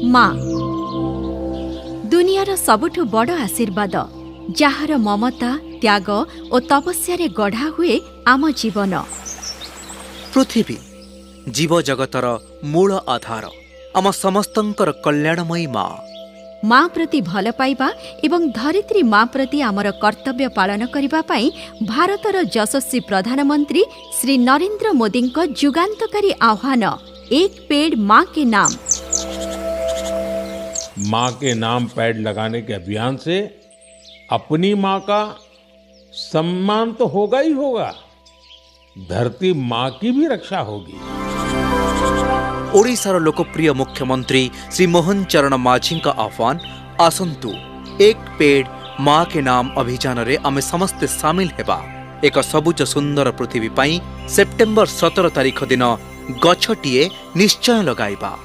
माँ दुनियार सबुठु बड़ आशीर्वाद जार ममता त्याग और तपस्या गढ़ा हुए आम जीवन। पृथ्वी जीव जगतर मूल आधार आम समस्तंकर कल्याणमयी माँ। माँ प्रति भल पाइबा एवं धरित्री माँ प्रति आमर कर्तव्य पालन करने पाई भारतर यशस्वी प्रधानमंत्री श्री नरेंद्र मोदी का जुगान्तकारी आह्वान एक पेड़ माँ के नाम। माँ के नाम पेड़ लगाने के अभियान से अपनी माँ का सम्मान तो होगा ही होगा, धरती माँ की भी रक्षा होगी। ओडिशार लोकप्रिय मुख्यमंत्री श्री मोहन चरण माझी का आह्वान आसंतु एक पेड़ माँ के नाम अभियान रे आमे समस्ते सामिल हेबा। एक सबुज सुंदर पृथ्वी पाई सेप्टेम्बर 17 तारिख दिन गछटिए निश्चय लगाइबा।